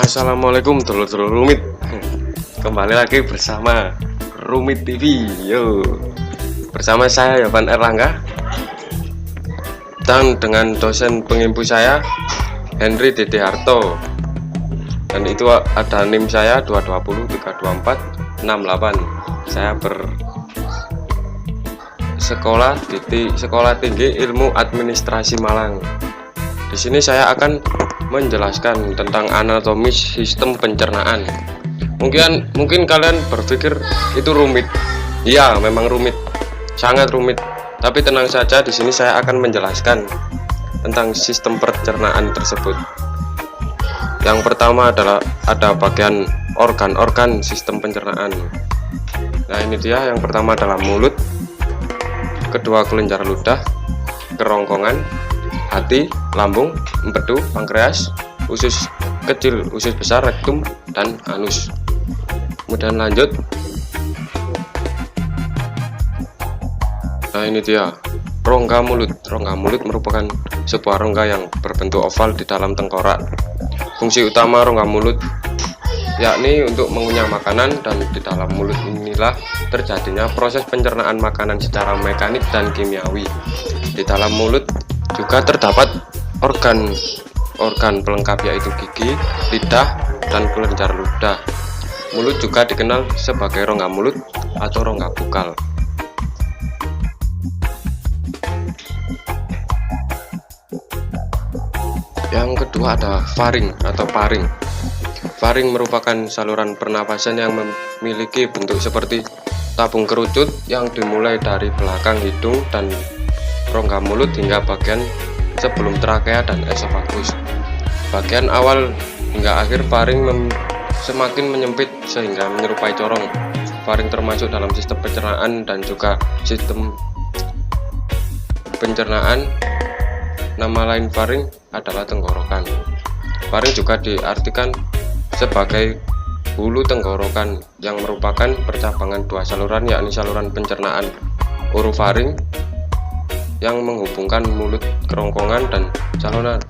Assalamualaikum dulur-dulur Rumit. Kembali lagi bersama Rumit TV. Yo. Bersama saya Yovan Erlangga dan dengan dosen pengimpu saya Henry Dede Harto. Dan itu ada NIM saya 220 324 68. Saya bersekolah di Sekolah Tinggi Ilmu Administrasi Malang. Di sini saya akan menjelaskan tentang anatomi sistem pencernaan. Mungkin kalian berpikir itu rumit. Iya, memang rumit, sangat rumit. Tapi tenang saja, di sini saya akan menjelaskan tentang sistem pencernaan tersebut. Yang pertama adalah ada bagian organ-organ sistem pencernaan. Nah, ini dia. Yang pertama adalah mulut, kedua kelenjar ludah, kerongkongan, hati, lambung, empedu, pankreas, usus kecil, usus besar, rektum, dan anus. Kemudian lanjut. Nah, ini dia rongga mulut. Rongga mulut merupakan sebuah rongga yang berbentuk oval di dalam tengkorak. Fungsi utama rongga mulut yakni untuk mengunyah makanan, dan di dalam mulut inilah terjadinya proses pencernaan makanan secara mekanik dan kimiawi. Di dalam mulut juga terdapat organ pelengkap, yaitu gigi, lidah, dan kelenjar ludah. Mulut juga dikenal sebagai rongga mulut atau rongga bukal. Yang kedua ada faring atau paring. Faring merupakan saluran pernapasan yang memiliki bentuk seperti tabung kerucut yang dimulai dari belakang hidung dan rongga mulut hingga bagian sebelum trakea dan esofagus. Bagian awal hingga akhir faring semakin menyempit sehingga menyerupai corong. Faring termasuk dalam sistem pencernaan dan juga sistem pencernaan. Nama lain faring adalah tenggorokan. Faring juga diartikan sebagai hulu tenggorokan yang merupakan percabangan dua saluran, yakni saluran pencernaan orofaring yang menghubungkan mulut kerongkongan dan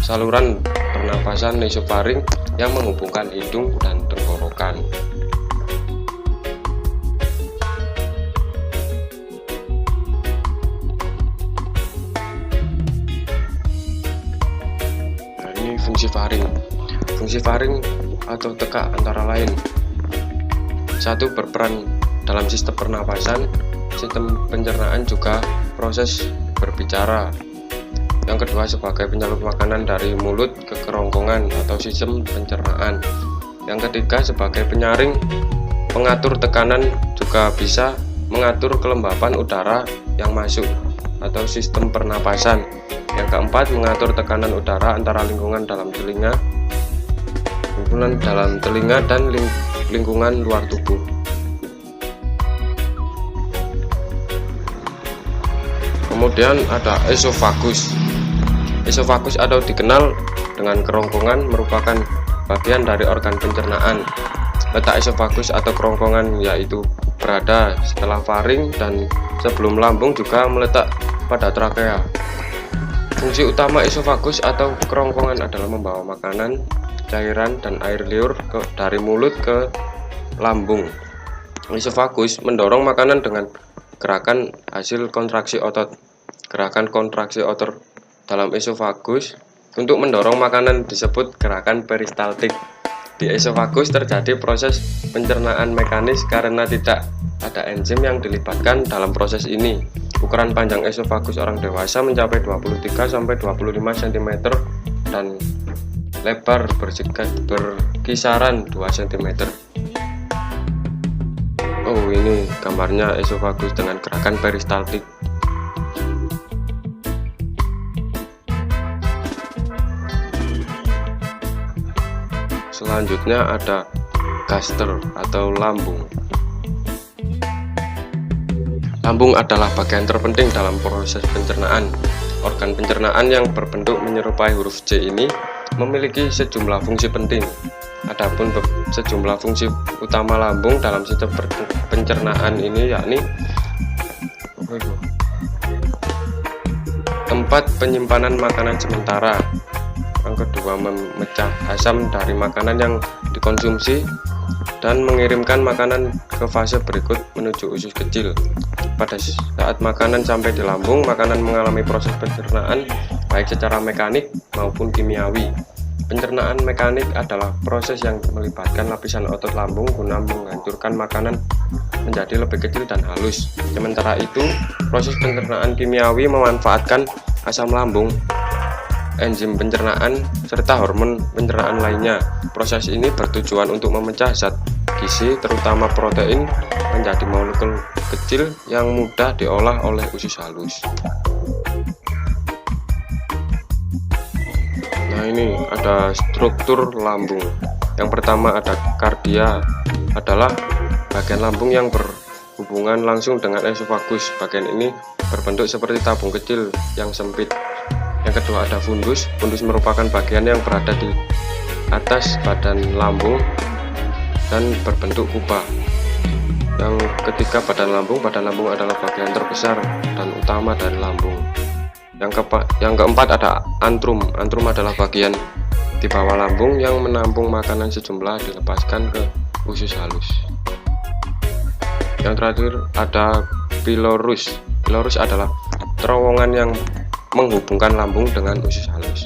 saluran pernapasan nasofaring yang menghubungkan hidung dan tenggorokan. Nah, ini fungsi faring. Fungsi faring atau tekak antara lain: satu, berperan dalam sistem pernapasan. Sistem pencernaan juga proses berbicara. Yang kedua, sebagai penyalur makanan dari mulut ke kerongkongan atau sistem pencernaan. Yang ketiga, sebagai penyaring, pengatur tekanan, juga bisa mengatur kelembapan udara yang masuk atau sistem pernapasan. Yang keempat, mengatur tekanan udara antara lingkungan dalam telinga dan lingkungan luar tubuh. Kemudian ada esofagus. Esofagus atau dikenal dengan kerongkongan merupakan bagian dari organ pencernaan. Letak esofagus atau kerongkongan yaitu berada setelah faring dan sebelum lambung, juga meletak pada trakea. Fungsi utama esofagus atau kerongkongan adalah membawa makanan, cairan, dan air liur dari mulut ke lambung. Esofagus mendorong makanan dengan gerakan hasil kontraksi otot. Gerakan kontraksi otot dalam esofagus untuk mendorong makanan disebut gerakan peristaltik. Di esofagus terjadi proses pencernaan mekanis karena tidak ada enzim yang dilibatkan dalam proses ini. Ukuran panjang esofagus orang dewasa mencapai 23-25 cm dan lebar berkisaran 2 cm. Oh, ini gambarnya esofagus dengan gerakan peristaltik. Selanjutnya ada gaster atau lambung. Lambung adalah bagian terpenting dalam proses pencernaan. Organ pencernaan yang berbentuk menyerupai huruf C ini memiliki sejumlah fungsi penting. Adapun sejumlah fungsi utama lambung dalam sistem pencernaan ini yakni tempat penyimpanan makanan sementara, yang kedua memecah asam dari makanan yang dikonsumsi, dan mengirimkan makanan ke fase berikut menuju usus kecil. Pada saat makanan sampai di lambung, makanan mengalami proses pencernaan baik secara mekanik maupun kimiawi. Pencernaan mekanik adalah proses yang melibatkan lapisan otot lambung guna menghancurkan makanan menjadi lebih kecil dan halus. Sementara itu, proses pencernaan kimiawi memanfaatkan asam lambung, enzim pencernaan, serta hormon pencernaan lainnya. Proses ini bertujuan untuk memecah zat gizi, terutama protein, menjadi molekul kecil yang mudah diolah oleh usus halus. Nah, ini ada struktur lambung. Yang pertama ada kardia, adalah bagian lambung yang berhubungan langsung dengan esofagus. Bagian ini berbentuk seperti tabung kecil yang sempit. Yang kedua ada fundus. Fundus merupakan bagian yang berada di atas badan lambung dan berbentuk kubah. Yang ketiga badan lambung. Badan lambung adalah bagian terbesar dan utama dari lambung. Yang keempat ada antrum. Antrum adalah bagian di bawah lambung yang menampung makanan sejumlah dilepaskan ke usus halus. Yang terakhir ada pilorus. Pilorus adalah terowongan yang menghubungkan lambung dengan usus halus.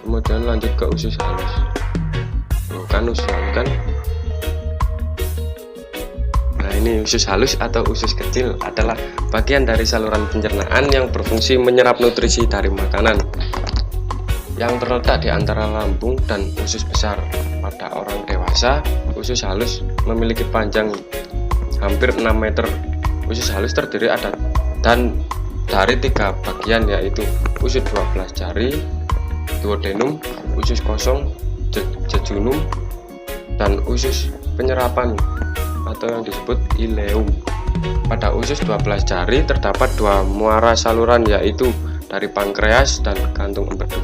Kemudian lanjut ke usus halus. Usus halus kan. Nah, ini usus halus atau usus kecil adalah bagian dari saluran pencernaan yang berfungsi menyerap nutrisi dari makanan, yang terletak di antara lambung dan usus besar. Pada orang dewasa, usus halus memiliki panjang hampir 6 meter. Usus halus terdiri dari 3 bagian, yaitu usus 12 jari, duodenum, usus kosong, jejunum, dan usus penyerapan atau yang disebut ileum. Pada usus 12 jari terdapat 2 muara saluran, yaitu dari pankreas dan kantung empedu.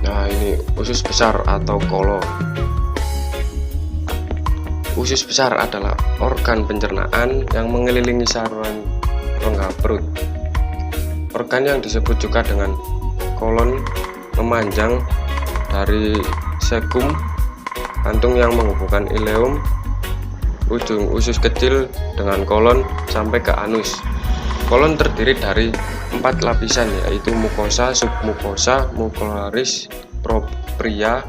Nah, ini usus besar atau kolon. Usus besar adalah organ pencernaan yang mengelilingi saluran rongga perut. Organ yang disebut juga dengan kolon memanjang dari cecum, kantung yang menghubungkan ileum, ujung usus kecil dengan kolon sampai ke anus. Kolon terdiri dari 4 lapisan, yaitu mukosa, submukosa, mucolaris, propria,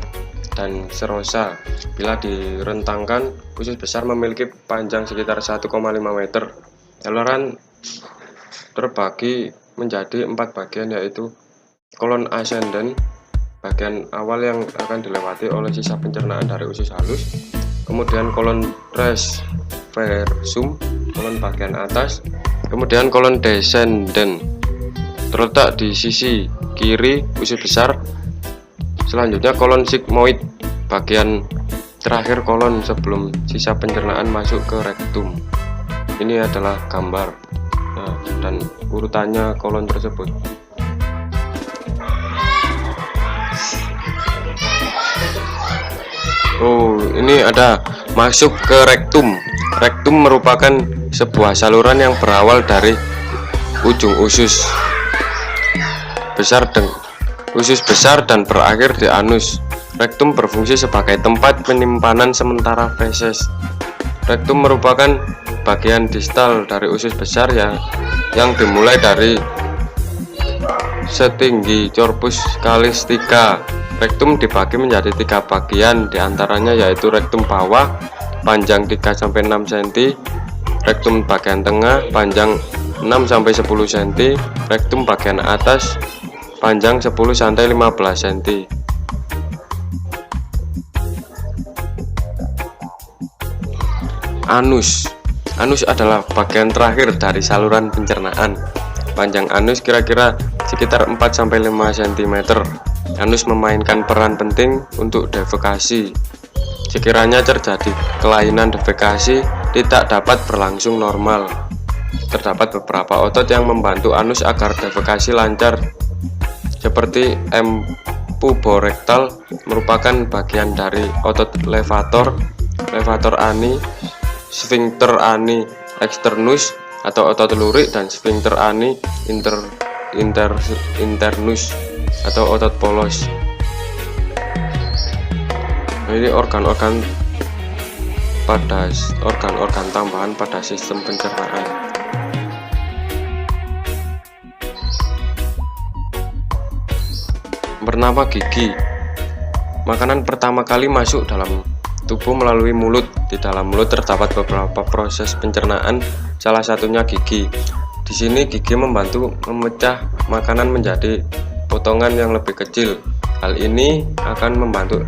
dan serosa. Bila direntangkan, usus besar memiliki panjang sekitar 1,5 meter. Saluran terbagi menjadi 4 bagian, yaitu kolon ascendens, bagian awal yang akan dilewati oleh sisa pencernaan dari usus halus. Kemudian kolon transversum, kolon bagian atas. Kemudian kolon descendens, terletak di sisi kiri usus besar. Selanjutnya kolon sigmoid, bagian terakhir kolon sebelum sisa pencernaan masuk ke rektum. Ini adalah gambar, dan urutannya kolon tersebut. Oh, ini ada masuk ke rektum. Rektum merupakan sebuah saluran yang berawal dari ujung usus besar dan berakhir di anus. Rektum berfungsi sebagai tempat penyimpanan sementara feses. Rektum merupakan bagian distal dari usus besar yang dimulai dari setinggi corpus callostica. Rektum dibagi menjadi 3 bagian, diantaranya yaitu rektum bawah panjang 3-6 cm, rektum bagian tengah panjang 6-10 cm, rektum bagian atas panjang 10-15 cm. Anus. Anus adalah bagian terakhir dari saluran pencernaan. Panjang anus kira-kira sekitar 4-5 cm. Anus memainkan peran penting untuk defekasi. Sekiranya terjadi kelainan defekasi tidak dapat berlangsung normal. Terdapat beberapa otot yang membantu anus agar defekasi lancar, seperti puborektal merupakan bagian dari otot levator ani, sphincter ani externus, atau otot lurik, dan sphincter ani internus atau otot polos. Nah, ini organ-organ tambahan pada sistem pencernaan. Bernama gigi. Makanan pertama kali masuk dalam tubuh melalui mulut. Di dalam mulut terdapat beberapa proses pencernaan, salah satunya gigi. Di sini gigi membantu memecah makanan menjadi potongan yang lebih kecil. Hal ini akan membantu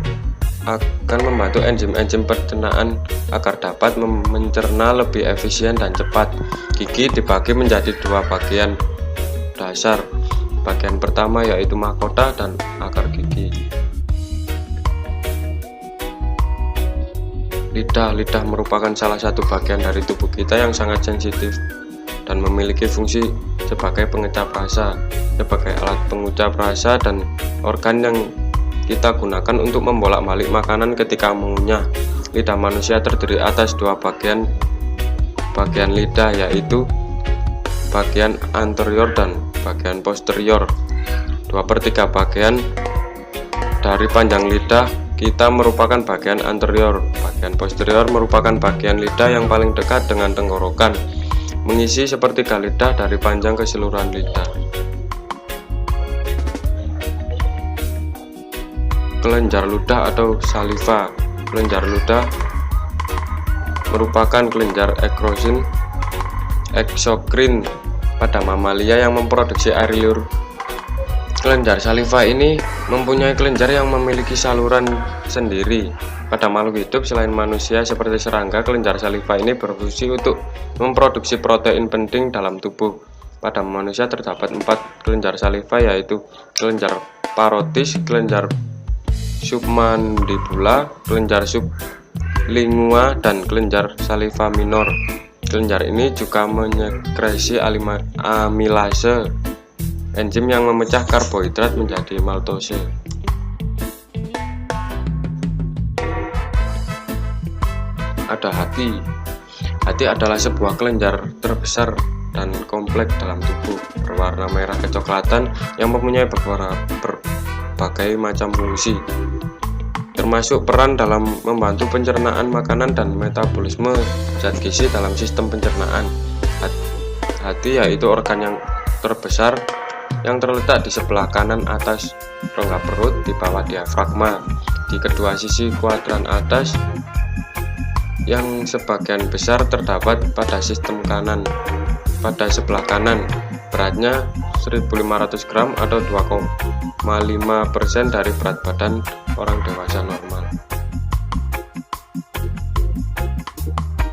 enzim-enzim pencernaan agar dapat mencerna lebih efisien dan cepat. Gigi dibagi menjadi dua bagian dasar. Bagian pertama yaitu mahkota dan akar gigi. Lidah merupakan salah satu bagian dari tubuh kita yang sangat sensitif dan memiliki fungsi sebagai pengecap rasa, sebagai alat pengucap rasa dan organ yang kita gunakan untuk membolak-balik makanan ketika mengunyah. Lidah manusia terdiri atas dua bagian lidah, yaitu bagian anterior dan bagian posterior. 2/3 bagian dari panjang lidah kita merupakan bagian anterior. Bagian posterior merupakan bagian lidah yang paling dekat dengan tenggorokan, mengisi sepertiga lidah dari panjang keseluruhan lidah. Kelenjar ludah atau saliva. Kelenjar ludah merupakan kelenjar eksokrin pada mamalia yang memproduksi air liur. Kelenjar saliva ini mempunyai kelenjar yang memiliki saluran sendiri. Pada makhluk hidup selain manusia seperti serangga, kelenjar saliva ini berfungsi untuk memproduksi protein penting dalam tubuh. Pada manusia terdapat 4 kelenjar saliva, yaitu kelenjar parotis, kelenjar submandibula, kelenjar sublingua, dan kelenjar saliva minor. Kelenjar ini juga menyekresi amilase, enzim yang memecah karbohidrat menjadi maltose. Ada hati. Hati adalah sebuah kelenjar terbesar dan kompleks dalam tubuh, berwarna merah kecoklatan yang mempunyai berbagai macam fungsi, termasuk peran dalam membantu pencernaan makanan dan metabolisme zat gizi dalam sistem pencernaan. Hati yaitu organ yang terbesar yang terletak di sebelah kanan atas rongga perut di bawah diafragma, di kedua sisi kuadran atas, yang sebagian besar terdapat pada sistem kanan. Pada sebelah kanan, beratnya 1.500 gram atau 2,5% dari berat badan orang dewasa normal.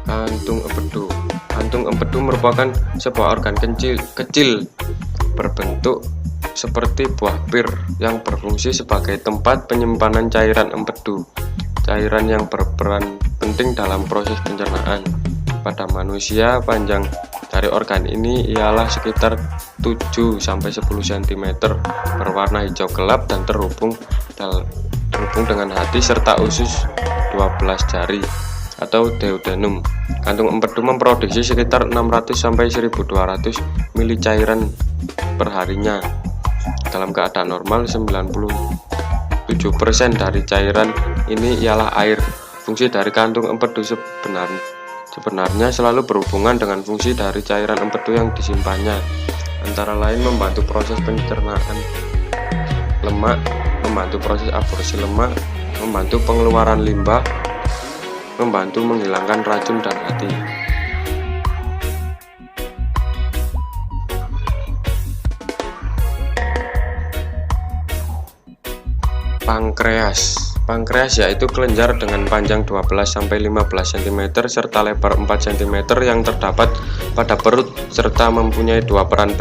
Kantung empedu. Kantung empedu merupakan sebuah organ kecil berbentuk seperti buah pir yang berfungsi sebagai tempat penyimpanan cairan empedu, cairan yang berperan penting dalam proses pencernaan. Pada manusia, panjang dari organ ini ialah sekitar 7-10 cm, berwarna hijau gelap dan terhubung dengan hati serta usus 12 jari atau duodenum. Kantung empedu memproduksi sekitar 600-1200 mili cairan perharinya. Dalam keadaan normal, 97% dari cairan ini ialah air. Fungsi dari kantung empedu sebenarnya selalu berhubungan dengan fungsi dari cairan empedu yang disimpannya, antara lain membantu proses pencernaan lemak, membantu proses aborsi lemak, membantu pengeluaran limbah, membantu menghilangkan racun dan hati. Pankreas. Pankreas yaitu kelenjar dengan panjang 12-15 cm serta lebar 4 cm yang terdapat pada perut, serta mempunyai dua peran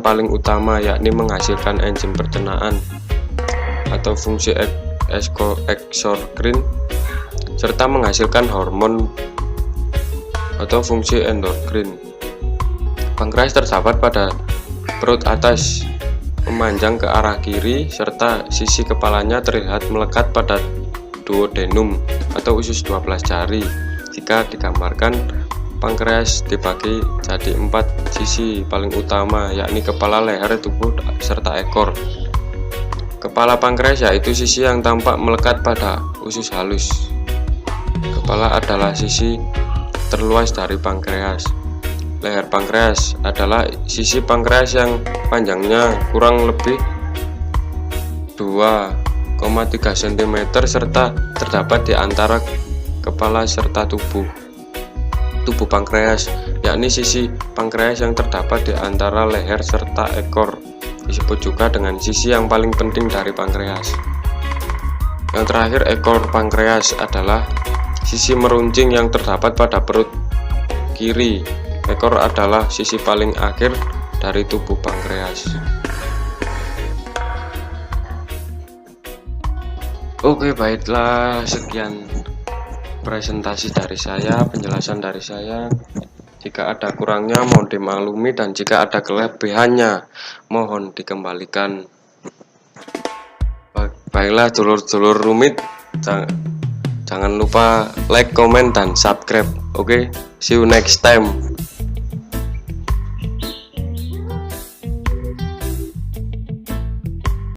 paling utama, yakni menghasilkan enzim pencernaan atau fungsi eksokrin, serta menghasilkan hormon atau fungsi endokrin. Pankreas terdapat pada perut atas, memanjang ke arah kiri, serta sisi kepalanya terlihat melekat pada duodenum atau usus 12 jari. Jika digambarkan, pankreas dibagi jadi 4 sisi paling utama, yakni kepala, leher, tubuh, serta ekor. Kepala pankreas yaitu sisi yang tampak melekat pada usus halus. Kepala adalah sisi terluas dari pankreas. Leher pankreas adalah sisi pankreas yang panjangnya kurang lebih 2,3 cm serta terdapat di antara kepala serta tubuh pankreas, yakni sisi pankreas yang terdapat di antara leher serta ekor, disebut juga dengan sisi yang paling penting dari pankreas. Yang terakhir, ekor pankreas adalah sisi meruncing yang terdapat pada perut kiri. Ekor adalah sisi paling akhir dari tubuh pankreas. Oke, baiklah, sekian presentasi dari saya, penjelasan dari saya. Jika ada kurangnya mohon dimaklumi, dan jika ada kelebihannya mohon dikembalikan. Baiklah dulur-dulur rumit, jangan lupa like, comment, dan subscribe. Oke, see you next time.